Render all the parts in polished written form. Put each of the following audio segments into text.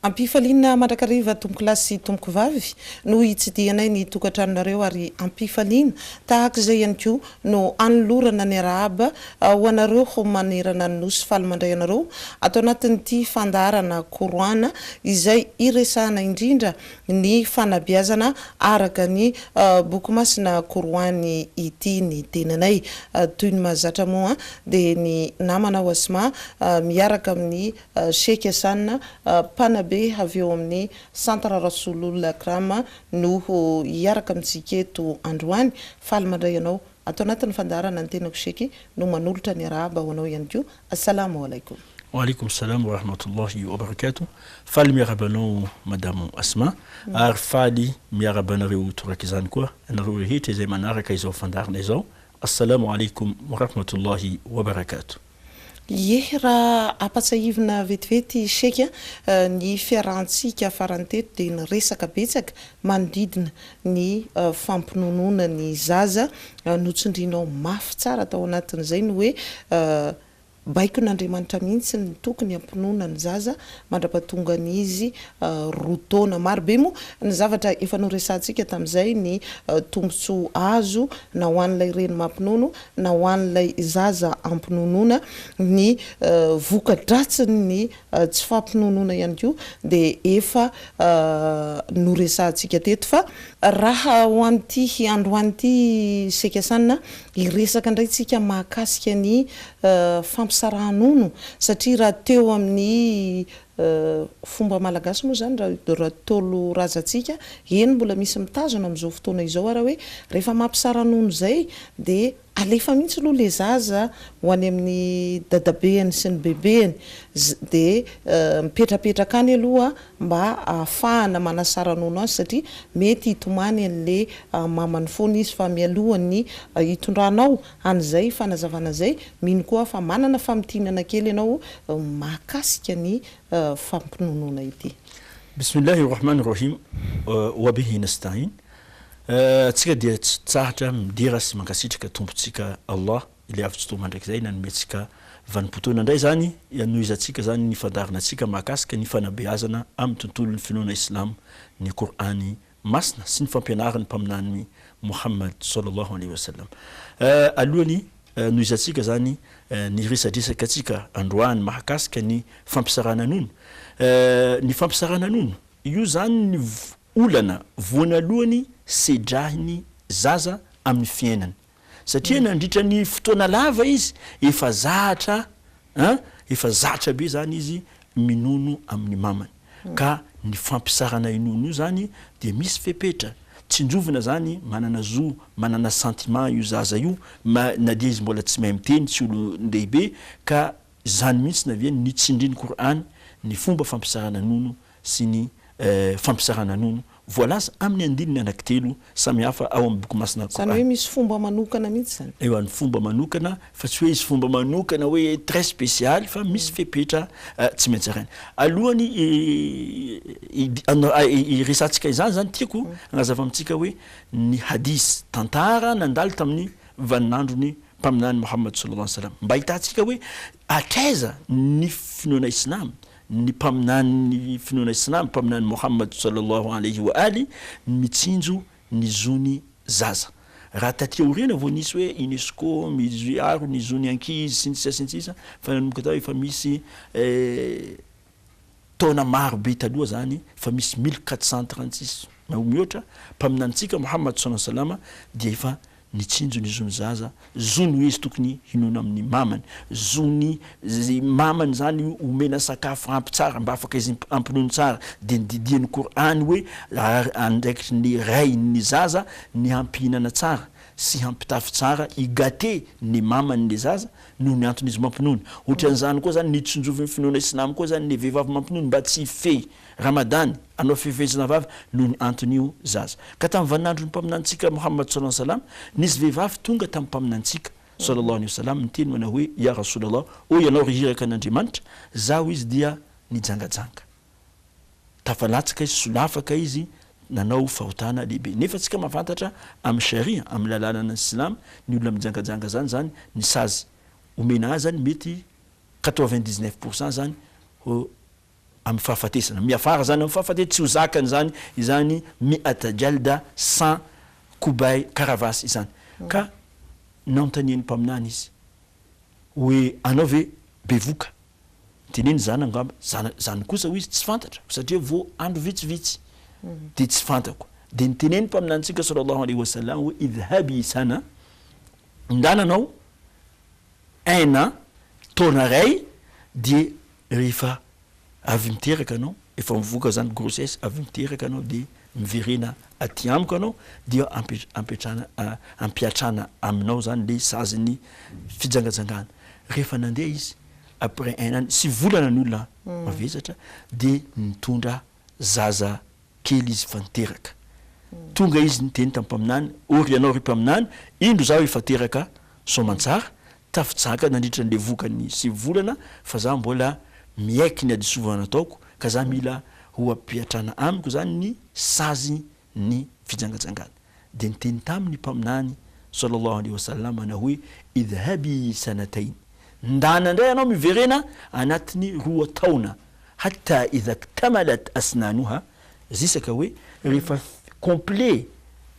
Ampifaliana mandrakariva tompoko lahy sy tompoko vavy no hitsidianay ny tokantranonareo ary ampifaliana tahaka izay ihany koa no anolorana ny arahaba ho anareo manerana ny nosy faly mandray anareo atao anatin'ity fandaharana koroana izay iresahana indrindra ny fanabeazana araka ny boky masina koroany ity ny tenanay toy ny mahazatra moa dia ny namana Wasma miaraka amin'ny Sheikh Hassan panabe avy eo amin'ny Centre Rasulul Akram no hiaraka amintsika eto androany faly mandray anao atao anatin'ny fandaharana ny tenako Sheikh no manolotra ny arahaba ho anao ihany koa. Assalamu alaikum. Wa alaikum salam wa rahmatullahi wa barakatuh. Faly miarabanao madame Asma ary faly miarabanareo toraka izany koa anareo rehetra izay manaraka izao fandaharana izao. Assalamu alaikum wa rahmatullahi wa barakatuh. Raha apatsahivina vetivety Sheikh ny fiarahantsika faranteto dia ny resaka betsaka manodidina ny fampinonoana ny zaza notsindrinao mafy tsara atao anatin'izay ny hoe baiko n'Andriamanitra mihitsy ny tokony ampinoana ny zaza mandrapatonga n'izy roa taona marobe moa ny zavatra efa noresantsika tamin'izay ny tombontsoa azo na ho an'ilay reny mampinono na ho an'ilay zaza ampinonoana ny voka-dratsiny ny tsy fampinonoana ihany koa dia efa noresantsika teto fa raha ho an'ity androany ity Sheikh Hassan iresaka indray tsika mahakasika ny fampisarahanono satria raha teo amin'ny fomba malagasy moa zany raha tolo razantsika eny mbola misy mitazona amin'izao fotoana izao raha hoe rehefa mampisaranono zay dia alefa mihitsy aloha le zaza ho any amin'ny dadabeany sy ny bebeany dia mipetrapetraka any aloha mba ahafahana manasaranono azy satria mety hitomany an'le mamany foana izy fa mialohany hitondranao an'izay fanazavana zay mino koa fa manana famitinana kely ianao mahakasika ny fampinonoana ity. Bismillahirrahmanirrahim wa bihi nasta'in. Tsika dia tsy tsahatra midira sy mankasitraka tompontsika Allah ilay avy fotoana ndraiky zay nanometsika vanim-potoana indray zany anohizantsika zany ny fandaharanantsika mahakasika ny fanabeazana amin'ny tontolon'ny finoana Islam ny Korany masina sy ny fampianarany mpaminany Muhammad sallallahu alaihi wasallam. Alohany anohizantsika zany ny resadresaka atsika androany mahakasika ny fampisarananono. Ny fampisarananono io zany ny olana voanalohany sedrahiny zaza amin'ny fiainany satria nandritra ny fotoana lava izy efa zahatra be zany izy minono amin'ny mamany ka ny fampisarana inono io zany dia misy fepetra tsinjovina zany manana zo manana sentiment io zaza io na dia izy mbola tsy mahay miteny tsy olo ndehibe ka zany mihitsy naviany ny tsindriny Korany ny fomba fampisarana nono sy ny fampisarana nono voalaza amin'ny andininy anankitelo samihafa ao amin'ny boky masina Korany. Zany hoe misy fomba manokana mihitsy zany. Eo ny fomba manokana fa tsy hoe izy fomba manokana hoe très spécial fa misy fepetra tsy maintsy araina. Alohany resantsika izany zany tiako agnazava amintsika hoe ny hadis tantara nandalo tamin'ny vaninandrony mpaminany Muhammad sallallahu alaihi wasallam mba hitantsika hoe atraiza ny finoana Islam ny mpaminany finoana Islam mpaminany Muhammad sallallahu alaihi wa ali mitsinjo ny zony zaza raha tatria orena vo nisy hoe UNESCO miaro ny zony ankizy sintsisa fa nanomboka tao efa misy taona maro be taloha zany fa misy 1436 na mihoatra mpaminantsika Muhammad sallallahu alaihi wasallam dia efa nitsinjo ny zony zaza zony hoe izy tokony hinoana amin'ny mamany zony mamany zany omena sakafo ampy tsara mba afaka izy ampinono tsara dia nididiany Korany hoe andraikitry ny ray ny zaza ny hampihinana tsara sy hampitafy tsara igate ny mamany le zaza noho ny antony izy mampinono ohatran'izany koa zany nitsinjovin'ny finoana Islam koa zany ny vehivavy mampinono mba tsy fe Ramadan anao fefezina vavy noho ny antony io zaza ka tamin'ny vaninandro ny mpaminantsika Muhammad sallallahu alaihi wasallam nisy vehivavy tonga tamin'ny mpaminantsika sallallahu alaihi wasallam niteny mana hoe ya Rasulullah o ianao rihiraka an'Andriamanitra zaho izy dia nijangajanga tafalatsaka izy solafaka izy nanao fahotana lehibe nefa tsika mafantatra amin'ny sharia amin'ny lalàna Islam ny olona mijangajanga zany ny sazy omena azy zany mety 99% zany amin'ny fahafatesana miafara zany amin'ny fahafatesana tsy ho zakany zany izany miata jalda 100 kobay karavasy izany ka naontaniany mpaminany izy hoe anao ve bevoka teneny zany angamba zany kosa ho izy tsy fantatra satria vo andro vitsivitsy de tsy fantako de niteneny mpaminantsika sallallahu alaihi wasallam hoe idhabi sana ndananao un an taona ray de rehefa avy miteraka anao efa mivoaka zany grossesse avy miteraka anao de miverena aty amiko anao dia ampiatrana aminao zany le saziny fijangajangana rehefa nandeha izy après un an sy volana ny olona mavesatra de nitondra zaza kely izy fa niteraka tonga izy niteny tampaminany ory anao ry mpaminany indro zaho efa teraka somantsara tafitsaka nandritra le vokany sy volana fa za mbola miaiky ny adisovana ataoko ka za mila ho ampiatrana amiko zany ny sazy ny fijangajangana de niteny taminy mpaminany sallallahu alaihi wasallam ana hoe idhabi sanatayn ndana ndray anao miverena anatiny 2 taona hatta idha ktamalat asnanuha zisaka hoe rehefa complet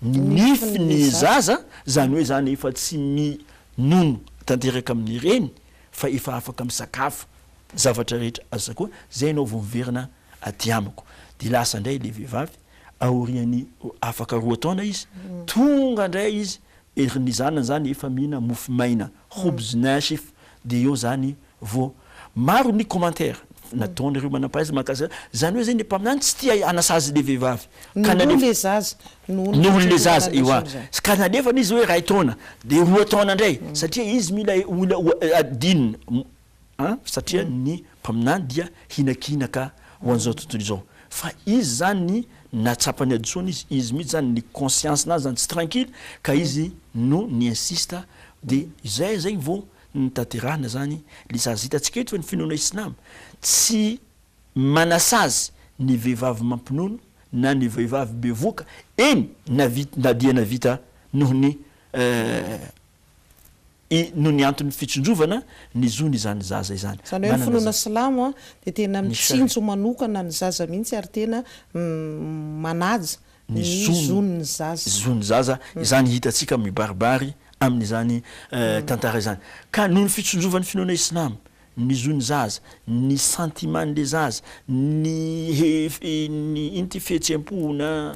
ny nifiny zaza zany hoe zany efa tsy minono tanteraka amin'ny reny fa efa afaka misakafo zavatra rehetra aza koa zay anao vo miverina aty amiko de lasa ndray le vehivavy aoriany afaka 2 taona izy tonga ndray izy ny zanany zany efa mihina mofo maina khubz nashif de eo zany vo maro ny commentaire nataonareo manapaizy makasy zany hoe zay ny mpaminany tsy tia anasazy le vehivavy noho le zaza ewa ka nalefany izy hoe 2 taona de 2 taona ndray satria izy mila adinina satria ny mpaminany dia hinakinaka ho an'izao tontolo izao fa izy zany natsapany adisona izy mihitsy zany ny conscience nazy zany tsy tranquille ka izy no ny insiste de zay vo nitaterahana zany lisazy hitatsika eto fa ny finoana islam tsy manasazy ny vehivavy mampinono na ny vehivavy bevoka eny nadia navita noho ny antony fitsonjovana ny zony zany zaza izany zany hoe finoana silamo de tena mitsinjo manokana ny zaza mihitsy ary tena manaja ny zony zaza izany hitatsika mibaribary amin'izany tantara izany ka noho ny fitsonjovan'ny finoana islam ny zony zaza ny sentiment le zaza ny inty fihetsempo na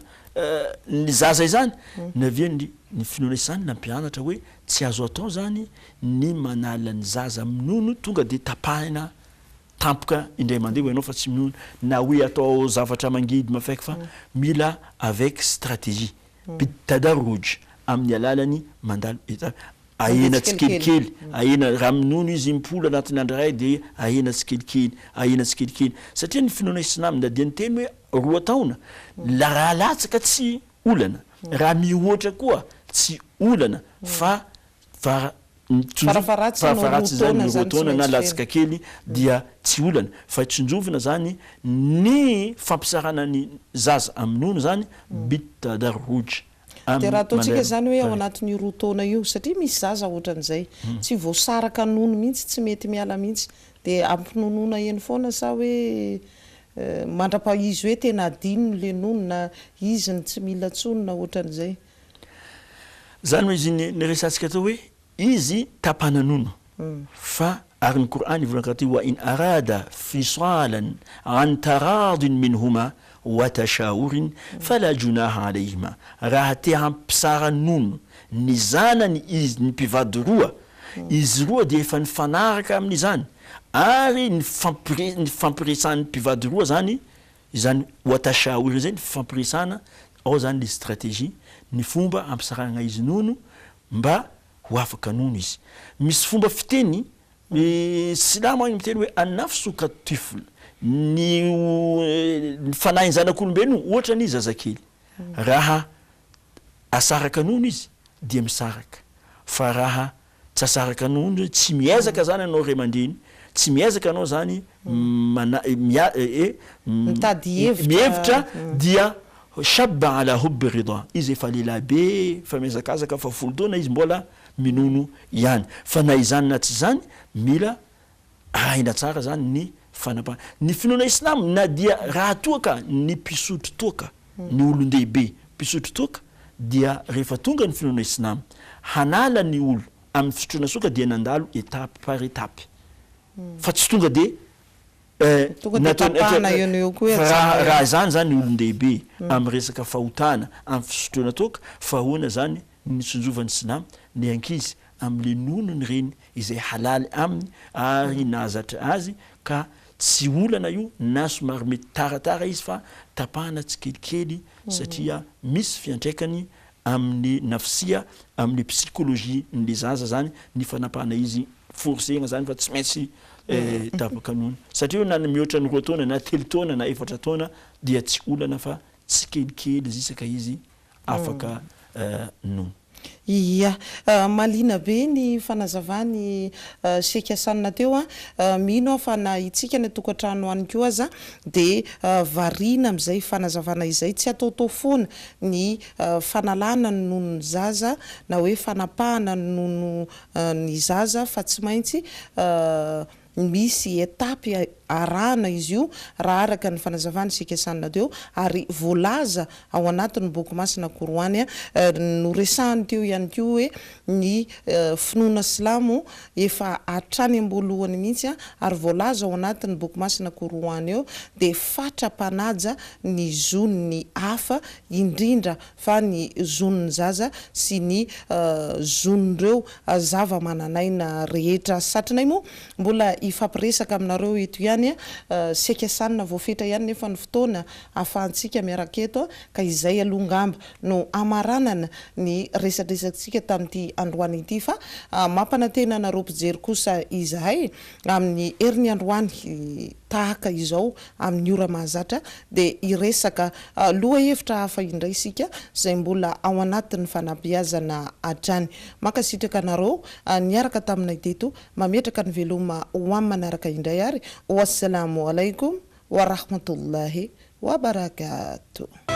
ny zaza izany naviany ny finoana izany nampianatra hoe tsy azo atao zany ny manala ny zaza minono tonga de tapahina tampoka indray mandeha hoe anao fa tsy minono na hoe atao zavatra mangidy mafaiky fa mila avec stratégie bitadaroj amin'ny alalany mandalo ahena tsikelikely ahena raha minono izy mipolo anatiny andray de ahena tsikelikely satria ny finoana islam na dia niteny hoe 2 taona la raha latsaka tsy olana raha mihoatra koa tsy olana fa farafaratsy zany 2 taona na latsaka kely dia tsy olana fa tsonjovina zany ny fampisarana ny zaza aminono zany bitadaroj de raha ataontsika zany hoe ao anatin'ny 2 taona io satria misy zaza ohatran'izay tsy voasaraka nono mihitsy tsy mety miala mihitsy de ampinonona eny foana sa hoe mandra-pahizy hoe tena adinony le nono na izy ny tsy mila tsonona ohatran'izay zany hoe izy ny resantsika tao hoe izy tapana nono fa ary ny Qur'an volana wa in arada fisalan an taradin minhuma wa tashawurin fala junaha alayhima raha te hampisara nono ny zanany izy ny mpivady roa izy roa de efa nifanaraka amin'izany ary ny fampiresany mpivady roa zany wa tashawurin zany fampiresana ao zany le stratégie ny fomba hampisarana izy nono mba ho afaka nono izy misy fomba fiteny silamo agny miteny hoe anafsuka tifl ny fanahy zanak'olombelona ohatra ny zazakely raha asaraka nono izy dia misaraka fa raha tsy asaraka nono tsy miezaka zany anao ray aman-dreny tsy miezaka anao zany mievitra dia shabba ala hubbi rida izy efa lehilahy be fa miazakazaka fa 10 taona izy mbola minono ihany fa na izany na tsy zany mila raina tsara zany ny fanapahana ny finoana islam na dia raha toaka ny mpisotro toaka ny olon-dehibe mpisotro toaka dia rehefa tonga ny finoana islam hanala ny olo amin'ny fisotroana soka dia nandalo étape par étape fa tsy tonga de raha zany zany olon-dehibe amin'ny resaka fahotana amin'ny fisotroana toaka fahoana zany ny sonjovan'ny islam ny ankizy amin'le nonony reny izay halaly aminy ary nahazatra azy ka tsy olana io na somary mety taratara izy fa tapahana tsikelikely satria misy fiantraikany amin'ny nafsia amin'ny psychologie nle zaza zany ny fanapahana izy forcena zany fa tsy maintsy tapaka-nono satria na mihoatra ny 2 taona na 3 taona na 4 taona dia tsy olana fa tsikelikely zisaka izy afaka nono. Ia, malina be ny fanazavany sekasanina teo mino fa na itsika ny tokantrano any koa aza de varina am'izay fanazavana izay tsy atao foana ny fanalana ny nono zaza na hoe fanapahana ny nono ny zaza fa tsy maintsy misy étape arahana izy io raha araka ny fanazavany sekasanina teo ary voalaza ao anatin'ny boky masina Koroany no resahany teo ihany koa hoe ny finoana silamo efa hatrany ambolohany mihitsy ary voalaza ao anatin'ny boky masina Koroany eo de fatra-panaja ny zon'ny hafa indrindra fa ny zon'ny zaza sy ny zon'ireo zava-mananaina rehetra satrinay moa mbola ifampiresaka aminareo eto ihany sekasanina voafetra ihany nefa ny fotoana afahantsika miaraka eto ka izay alongamba no amaranana ny resadresatsika tamin'ity androany ity fa mampanantena nareo mpijery kosa izahay amin'ny herin'ny androany tahaka izao amin'ny ora mahazatra de iresaka loha hevitra hafa indray sika zay mbola ao anatin'ny fanabeazana atrany makasitraka nareo niaraka taminay teto mametraka ny veloma ho amin'ny manaraka indray ary wassalamu alaikum wa rahmatullahi wa barakatuh.